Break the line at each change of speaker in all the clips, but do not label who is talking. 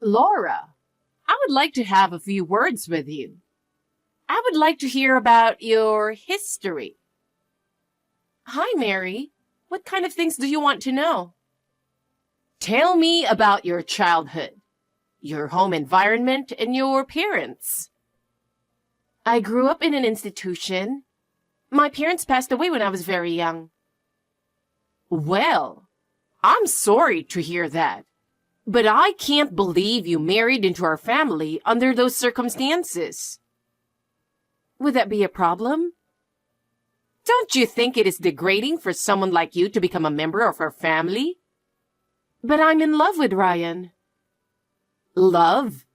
Laura, I would like to have a few words with you. I would like to hear about your history. Hi, Mary. What kind of things do you want to know? Tell me about your childhood, your home environment, and your parents. I grew up in an institution. My parents passed away when I was very young. Well, I'm sorry to hear that, but I can't believe you married into our family under those circumstances. Would that be a problem? Don't you think it is degrading for someone like you to become a member of our family? But I'm in love with Ryan. Love?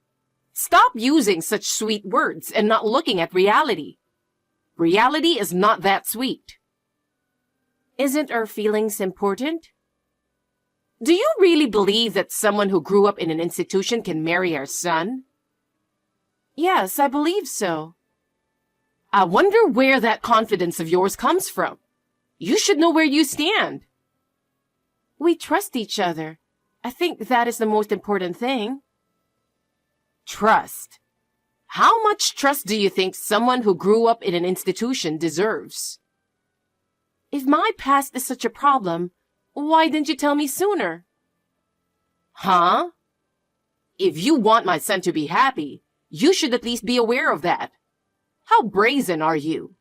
Stop using such sweet words and not looking at reality. Reality is not that sweet. Isn't our feelings important? Do you really believe that someone who grew up in an institution can marry our son? Yes, I believe so. I wonder where that confidence of yours comes from. You should know where you stand. We trust each other. I think that is the most important thing. Trust. How much trust do you think someone who grew up in an institution deserves? If my past is such a problem, why didn't you tell me sooner? Huh? If you want my son to be happy, you should at least be aware of that. How brazen are you?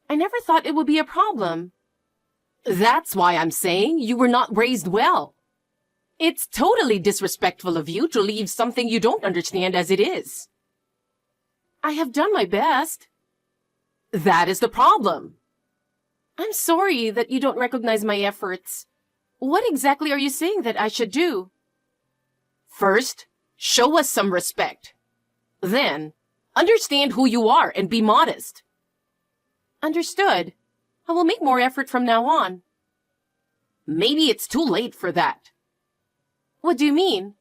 I never thought it would be a problem. That's why I'm saying you were not raised well. It's totally disrespectful of you to leave something you don't understand as it is. I have done my best. That is the problem. I'm sorry that you don't recognize my efforts. What exactly are you saying that I should do? First, show us some respect. Then, understand who you are and be modest. Understood. I will make more effort from now on. Maybe it's too late for that. What do you mean?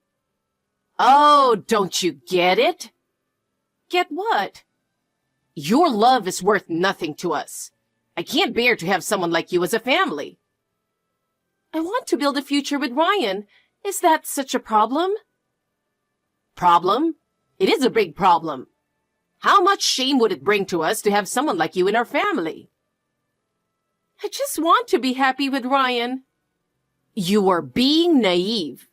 Oh, don't you get it? Get what? Your love is worth nothing to us. I can't bear to have someone like you as a family. I want to build a future with Ryan. Is that such a problem? Problem? It is a big problem. How much shame would it bring to us to have someone like you in our family? I just want to be happy with Ryan. You are being naive.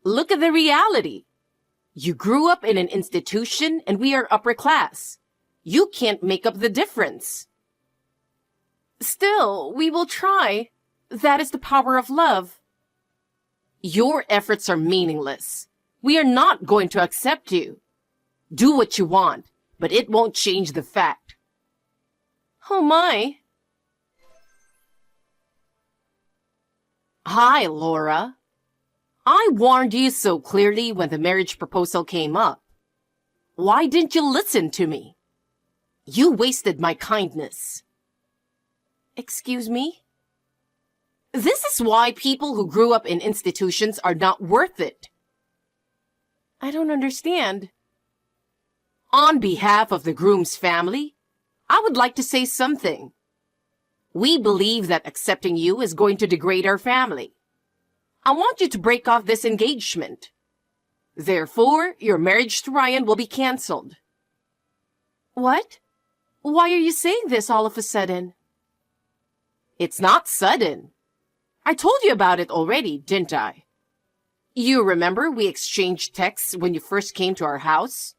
Look at the reality. You grew up in an institution and we are upper class. You can't make up the difference. Still, we will try. That is the power of love. Your efforts are meaningless. We are not going to accept you. Do what you want, but it won't change the fact. Oh my. Hi, Laura. I warned you so clearly when the marriage proposal came up. Why didn't you listen to me? You wasted my kindness. Excuse me? This is why people who grew up in institutions are not worth it. I don't understand. On behalf of the groom's family, I would like to say something. We believe that accepting you is going to degrade our family. I want you to break off this engagement. Therefore, your marriage to Ryan will be canceled. What? Why are you saying this all of a sudden? It's not sudden. I told you about it already, didn't I? You remember we exchanged texts when you first came to our house?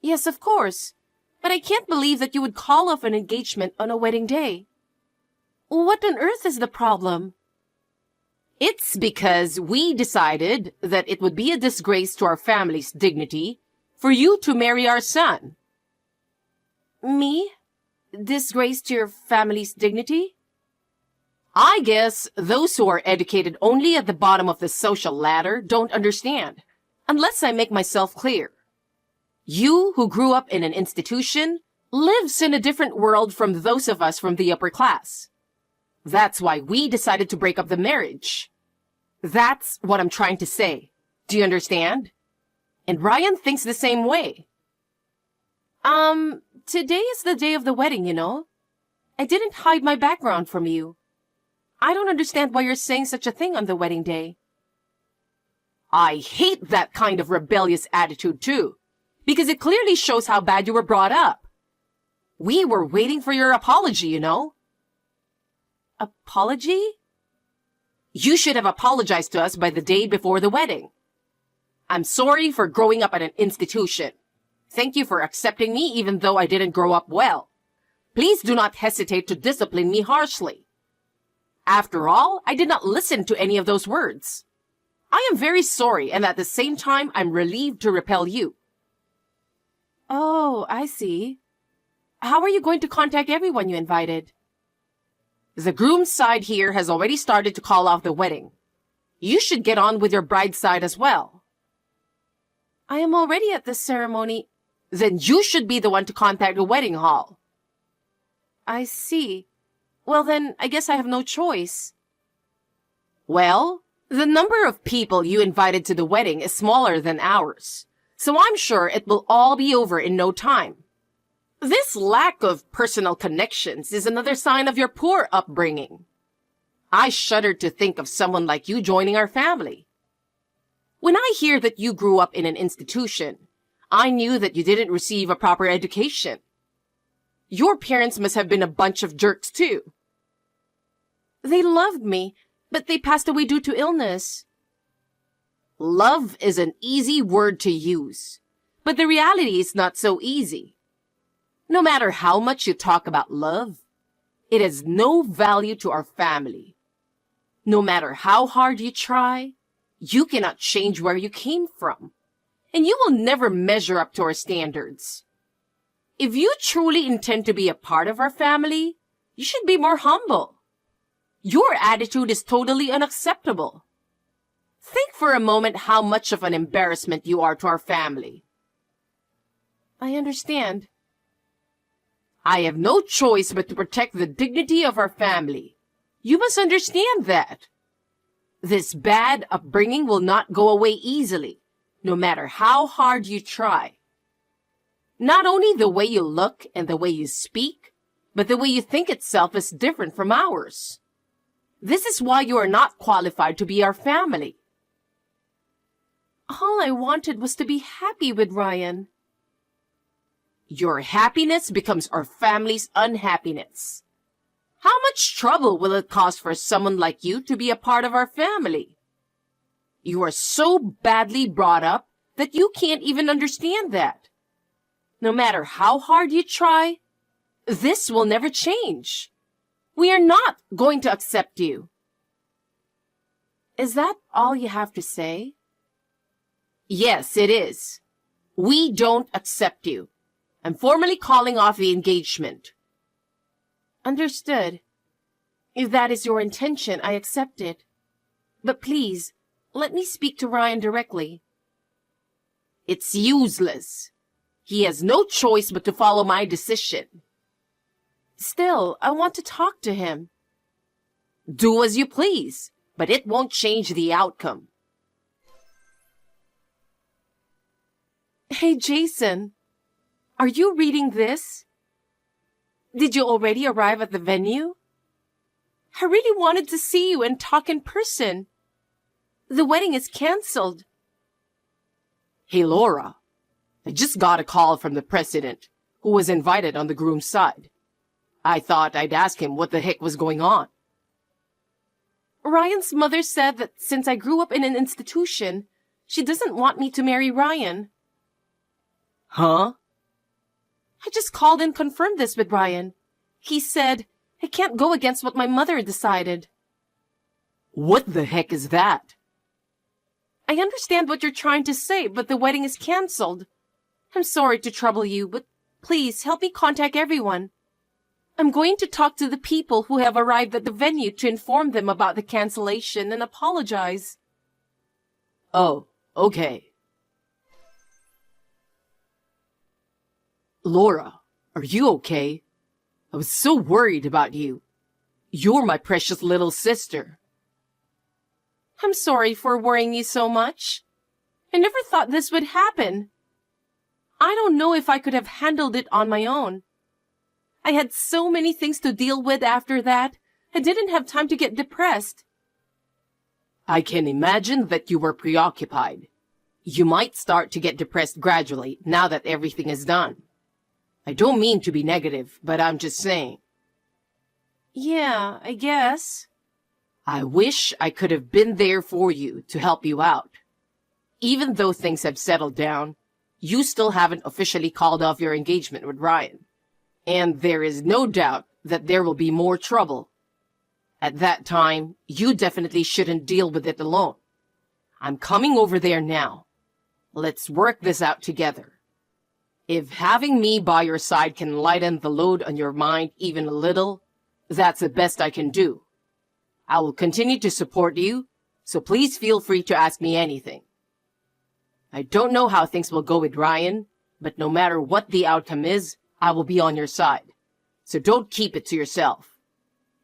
Yes, of course. But I can't believe that you would call off an engagement on a wedding day. What on earth is the problem? It's because we decided that it would be a disgrace to our family's dignity for you to marry our son. Me? Disgrace to your family's dignity? I guess those who are educated only at the bottom of the social ladder don't understand, unless I make myself clear. You, who grew up in an institution, lives in a different world from those of us from the upper class. That's why we decided to break up the marriage. That's what I'm trying to say. Do you understand? And Ryan thinks the same way. Today is the day of the wedding, you know. I didn't hide my background from you. I don't understand why you're saying such a thing on the wedding day. I hate that kind of rebellious attitude too, because it clearly shows how bad you were brought up. We were waiting for your apology, you know. Apology? You should have apologized to us by the day before the wedding. I'm sorry for growing up at an institution. Thank you for accepting me even though I didn't grow up well. Please do not hesitate to discipline me harshly. After all, I did not listen to any of those words. I am very sorry, and at the same time, I'm relieved to repel you. Oh, I see. How are you going to contact everyone you invited? The groom's side here has already started to call off the wedding. You should get on with your bride's side as well. I am already at the ceremony. Then you should be the one to contact the wedding hall. I see. Well then, I guess I have no choice. Well, the number of people you invited to the wedding is smaller than ours, so I'm sure it will all be over in no time. This lack of personal connections is another sign of your poor upbringing. I shudder to think of someone like you joining our family. When I hear that you grew up in an institution, I knew that you didn't receive a proper education. Your parents must have been a bunch of jerks too. They loved me, but they passed away due to illness. Love is an easy word to use, but the reality is not so easy. No matter how much you talk about love, it has no value to our family. No matter how hard you try, you cannot change where you came from, and you will never measure up to our standards. If you truly intend to be a part of our family, you should be more humble. Your attitude is totally unacceptable. Think for a moment how much of an embarrassment you are to our family. I understand. I have no choice but to protect the dignity of our family. You must understand that. This bad upbringing will not go away easily, no matter how hard you try. Not only the way you look and the way you speak, but the way you think itself is different from ours. This is why you are not qualified to be our family. All I wanted was to be happy with Ryan. Your happiness becomes our family's unhappiness. How much trouble will it cause for someone like you to be a part of our family? You are so badly brought up that you can't even understand that. No matter how hard you try, this will never change. We are not going to accept you. Is that all you have to say? Yes, it is. We don't accept you. I'm formally calling off the engagement. Understood. If that is your intention, I accept it. But please, let me speak to Ryan directly. It's useless. He has no choice but to follow my decision. Still, I want to talk to him. Do as you please, but it won't change the outcome. Hey, Jason. Are you reading this? Did you already arrive at the venue? I really wanted to see you and talk in person. The wedding is canceled. Hey, Laura. I just got a call from the president, who was invited on the groom's side. I thought I'd ask him what the heck was going on. Ryan's mother said that since I grew up in an institution, she doesn't want me to marry Ryan. Huh? I just called and confirmed this with Ryan. He said, I can't go against what my mother decided. What the heck is that? I understand what you're trying to say, but the wedding is canceled. I'm sorry to trouble you, but please help me contact everyone. I'm going to talk to the people who have arrived at the venue to inform them about the cancellation and apologize. Oh, okay. Laura, are you okay? I was so worried about you. You're my precious little sister. I'm sorry for worrying you so much. I never thought this would happen. I don't know if I could have handled it on my own. I had so many things to deal with after that, I didn't have time to get depressed. I can imagine that you were preoccupied. You might start to get depressed gradually now that everything is done. I don't mean to be negative, but I'm just saying. Yeah, I guess. I wish I could have been there for you to help you out. Even though things have settled down, you still haven't officially called off your engagement with Ryan. And there is no doubt that there will be more trouble. At that time, you definitely shouldn't deal with it alone. I'm coming over there now. Let's work this out together. If having me by your side can lighten the load on your mind even a little, that's the best I can do. I will continue to support you, so please feel free to ask me anything. I don't know how things will go with Ryan, but no matter what the outcome is, I will be on your side. So don't keep it to yourself.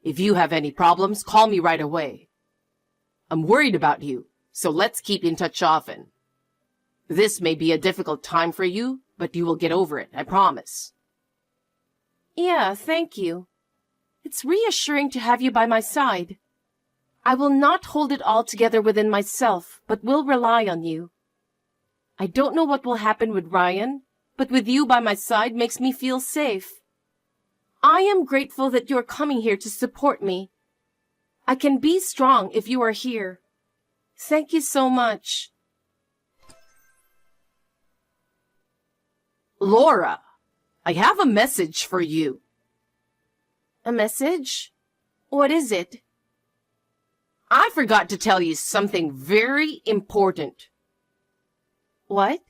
If you have any problems, call me right away. I'm worried about you, so let's keep in touch often. This may be a difficult time for you, but you will get over it, I promise. Yeah, thank you. It's reassuring to have you by my side. I will not hold it all together within myself, but will rely on you. I don't know what will happen with Ryan, but with you by my side makes me feel safe. I am grateful that you're coming here to support me. I can be strong if you are here. Thank you so much. Laura, I have a message for you. A message? What is it? I forgot to tell you something very important. What?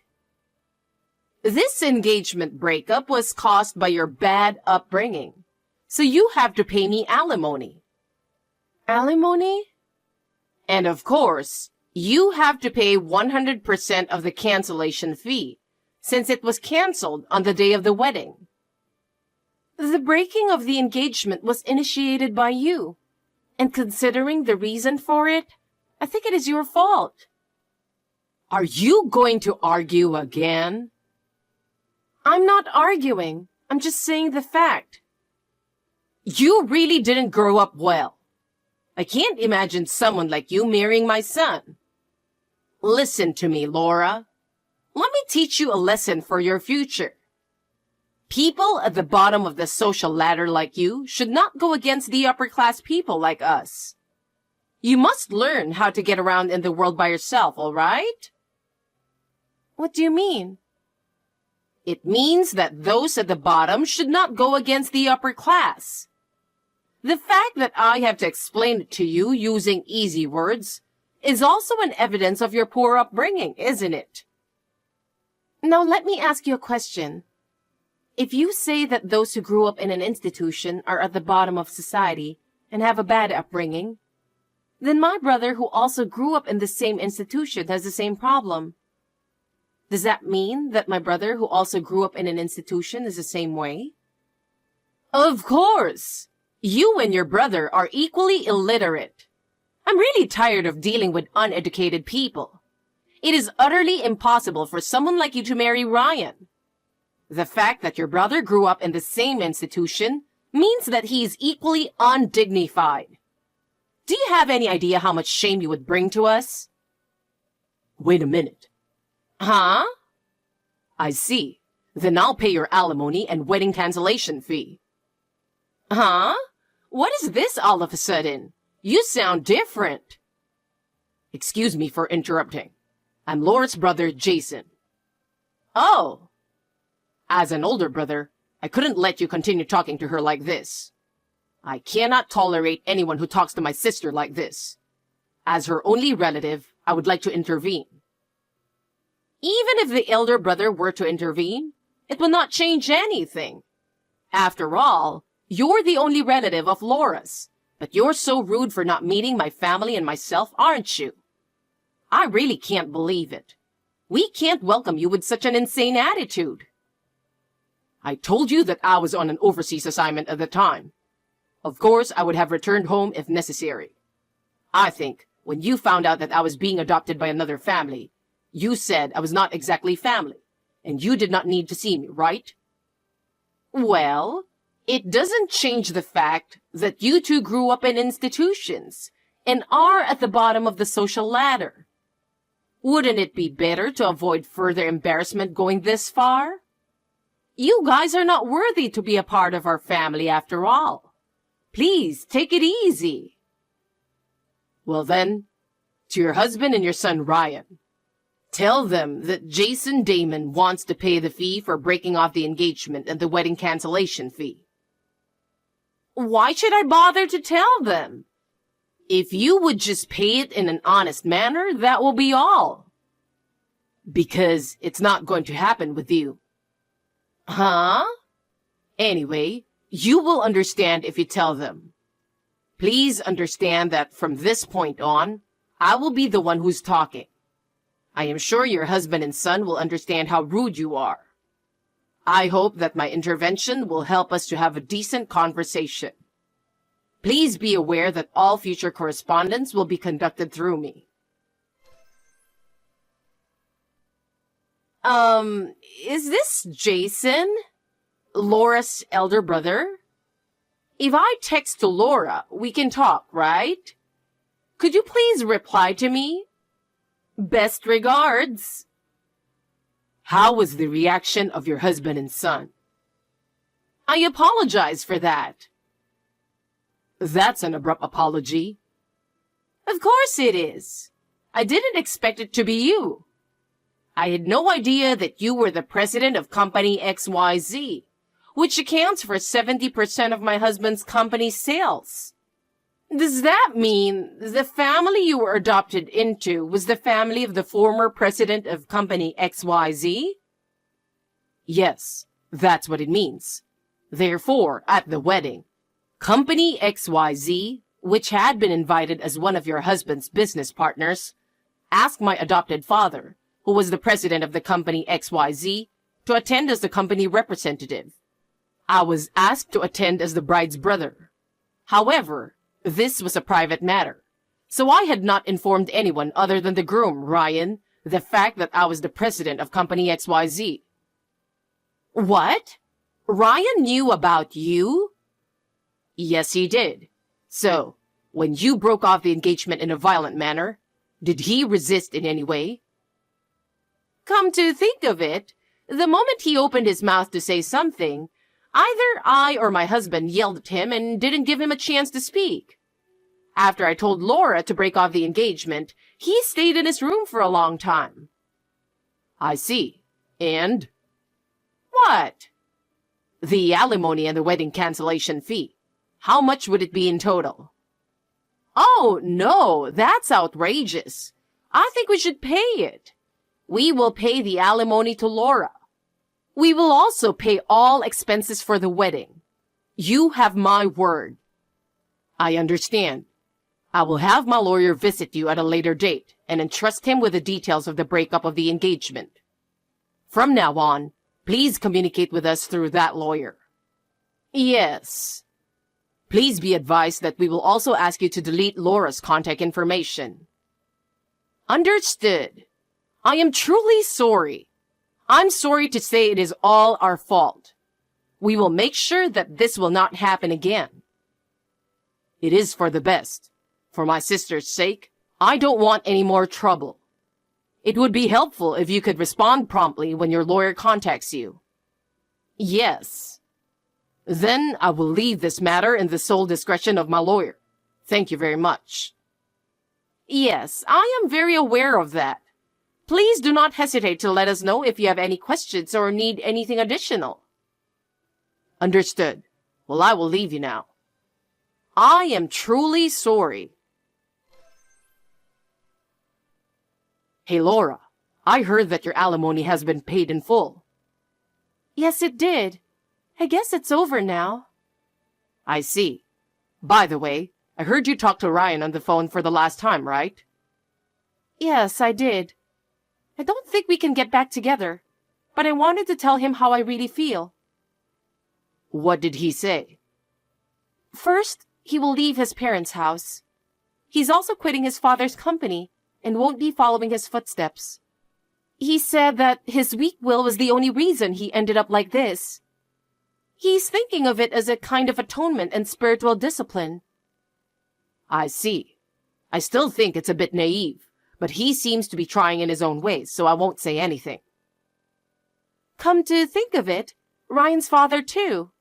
This engagement breakup was caused by your bad upbringing, so you have to pay me alimony. Alimony? And of course, you have to pay 100% of the cancellation fee, since it was canceled on the day of the wedding. The breaking of the engagement was initiated by you, and considering the reason for it, I think it is your fault. Are you going to argue again? I'm not arguing. I'm just saying the fact. You really didn't grow up well. I can't imagine someone like you marrying my son. Listen to me, Laura. Let me teach you a lesson for your future. People at the bottom of the social ladder like you should not go against the upper-class people like us. You must learn how to get around in the world by yourself, all right? What do you mean? It means that those at the bottom should not go against the upper class. The fact that I have to explain it to you using easy words is also an evidence of your poor upbringing, isn't it? Now let me ask you a question. If you say that those who grew up in an institution are at the bottom of society and have a bad upbringing, then my brother who also grew up in the same institution has the same problem. Does that mean that my brother who also grew up in an institution is the same way? Of course! You and your brother are equally illiterate. I'm really tired of dealing with uneducated people. It is utterly impossible for someone like you to marry Ryan. The fact that your brother grew up in the same institution means that he is equally undignified. Do you have any idea how much shame you would bring to us? Wait a minute. Huh? I see. Then I'll pay your alimony and wedding cancellation fee. Huh? What is this all of a sudden? You sound different. Excuse me for interrupting. I'm Laura's brother, Jason. Oh. As an older brother, I couldn't let you continue talking to her like this. I cannot tolerate anyone who talks to my sister like this. As her only relative, I would like to intervene. Even if the elder brother were to intervene, it would not change anything. After all, you're the only relative of Laura's, but you're so rude for not meeting my family and myself, aren't you? I really can't believe it. We can't welcome you with such an insane attitude. I told you that I was on an overseas assignment at the time. Of course, I would have returned home if necessary. I think, when you found out that I was being adopted by another family, you said I was not exactly family, and you did not need to see me, right? Well, it doesn't change the fact that you two grew up in institutions, and are at the bottom of the social ladder. Wouldn't it be better to avoid further embarrassment going this far? You guys are not worthy to be a part of our family after all. Please take it easy. Well then, to your husband and your son Ryan, tell them that Jason Damon wants to pay the fee for breaking off the engagement and the wedding cancellation fee. Why should I bother to tell them? If you would just pay it in an honest manner, that will be all. Because it's not going to happen with you. Huh? Anyway, you will understand if you tell them. Please understand that from this point on, I will be the one who's talking. I am sure your husband and son will understand how rude you are. I hope that my intervention will help us to have a decent conversation. Please be aware that all future correspondence will be conducted through me. Is this Jason? Laura's elder brother? If I text to Laura, we can talk, right? Could you please reply to me? Best regards. How was the reaction of your husband and son? I apologize for that. That's an abrupt apology. Of course it is. I didn't expect it to be you. I had no idea that you were the president of Company XYZ, which accounts for 70% of my husband's company's sales. Does that mean the family you were adopted into was the family of the former president of Company XYZ? Yes, that's what it means. Therefore, at the wedding, Company XYZ, which had been invited as one of your husband's business partners, asked my adopted father, who was the president of the Company XYZ, to attend as the company representative. I was asked to attend as the bride's brother. However, this was a private matter, so I had not informed anyone other than the groom, Ryan, the fact that I was the president of Company XYZ. What? Ryan knew about you? Yes, he did. So, when you broke off the engagement in a violent manner, did he resist in any way? Come to think of it, the moment he opened his mouth to say something, either I or my husband yelled at him and didn't give him a chance to speak. After I told Laura to break off the engagement, he stayed in his room for a long time. I see. And? What? The alimony and the wedding cancellation fee. How much would it be in total? Oh, no, that's outrageous. I think we should pay it. We will pay the alimony to Laura. We will also pay all expenses for the wedding. You have my word. I understand. I will have my lawyer visit you at a later date and entrust him with the details of the breakup of the engagement. From now on, please communicate with us through that lawyer. Yes. Please be advised that we will also ask you to delete Laura's contact information. Understood. I am truly sorry. I'm sorry to say it is all our fault. We will make sure that this will not happen again. It is for the best. For my sister's sake, I don't want any more trouble. It would be helpful if you could respond promptly when your lawyer contacts you. Yes. Then I will leave this matter in the sole discretion of my lawyer. Thank you very much. Yes, I am very aware of that. Please do not hesitate to let us know if you have any questions or need anything additional. Understood. Well, I will leave you now. I am truly sorry. Hey, Laura, I heard that your alimony has been paid in full. Yes, it did. I guess it's over now. I see. By the way, I heard you talk to Ryan on the phone for the last time, right? Yes, I did. I don't think we can get back together, but I wanted to tell him how I really feel. What did he say? First, he will leave his parents' house. He's also quitting his father's company and won't be following his footsteps. He said that his weak will was the only reason he ended up like this. He's thinking of it as a kind of atonement and spiritual discipline. I see. I still think it's a bit naive, but he seems to be trying in his own ways, so I won't say anything.
Come to think of it, Ryan's father too.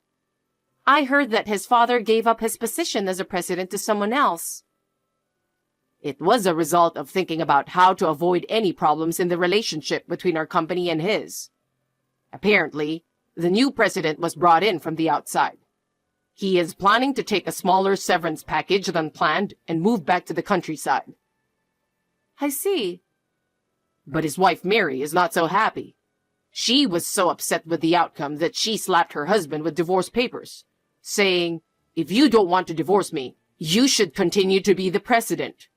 I heard that his father gave up his position as a president to someone else.
It was a result of thinking about how to avoid any problems in the relationship between our company and his. Apparently, the new president was brought in from the outside. He is planning to take a smaller severance package than planned and move back to the countryside.
I see.
But his wife Mary is not so happy. She was so upset with the outcome that she slapped her husband with divorce papers, saying, "If you don't want to divorce me, you should continue to be the president."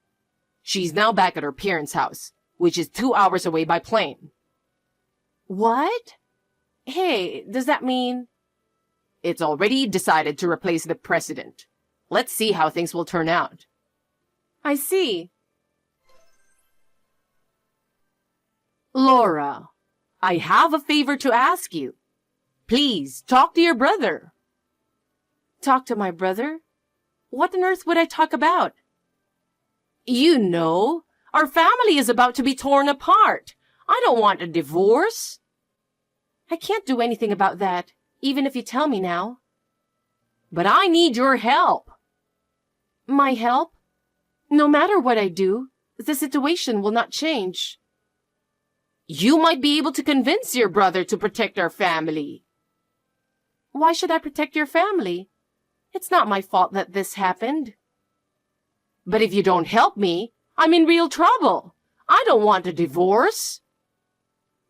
She's now back at her parents' house, which is 2 hours away by plane.
What? Hey, does that mean...
It's already decided to replace the president. Let's see how things will turn out.
I see.
Laura, I have a favor to ask you. Please, talk to your brother.
Talk to my brother? What on earth would I talk about?
You know, our family is about to be torn apart. I don't want a divorce.
I can't do anything about that, even if you tell me now.
But I need your help.
My help? No matter what I do, the situation will not change.
You might be able to convince your brother to protect our family.
Why should I protect your family? It's not my fault that this happened.
But if you don't help me, I'm in real trouble. I don't want a divorce.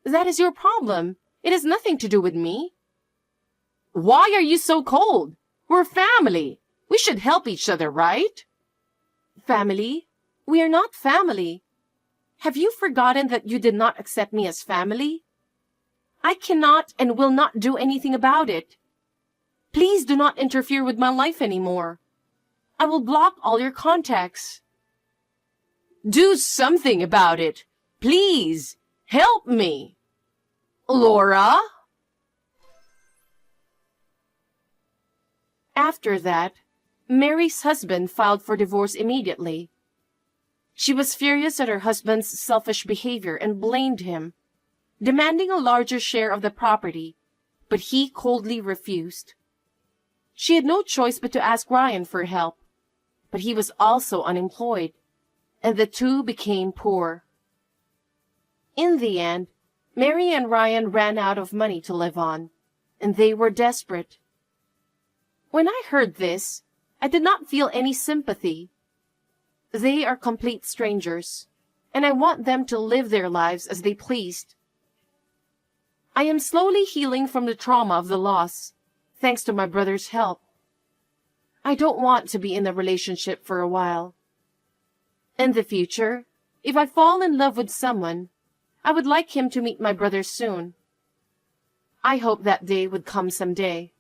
That is your problem. It has nothing to do with me.
Why are you so cold? We're family. We should help each other, right?
Family? We are not family. Have you forgotten that you did not accept me as family? I cannot and will not do anything about it. Please do not interfere with my life anymore. I will block all your contacts.
Do something about it. Please, help me. Laura?
After that, Mary's husband filed for divorce immediately. She was furious at her husband's selfish behavior and blamed him, demanding a larger share of the property, but he coldly refused. She had no choice but to ask Ryan for help, but he was also unemployed, and the two became poor. In the end, Mary and Ryan ran out of money to live on, and they were desperate. When I heard this, I did not feel any sympathy. They are complete strangers, and I want them to live their lives as they pleased. I am slowly healing from the trauma of the loss, thanks to my brother's help. I don't want to be in a relationship for a while. In the future, if I fall in love with someone, I would like him to meet my brother soon. I hope that day would come someday.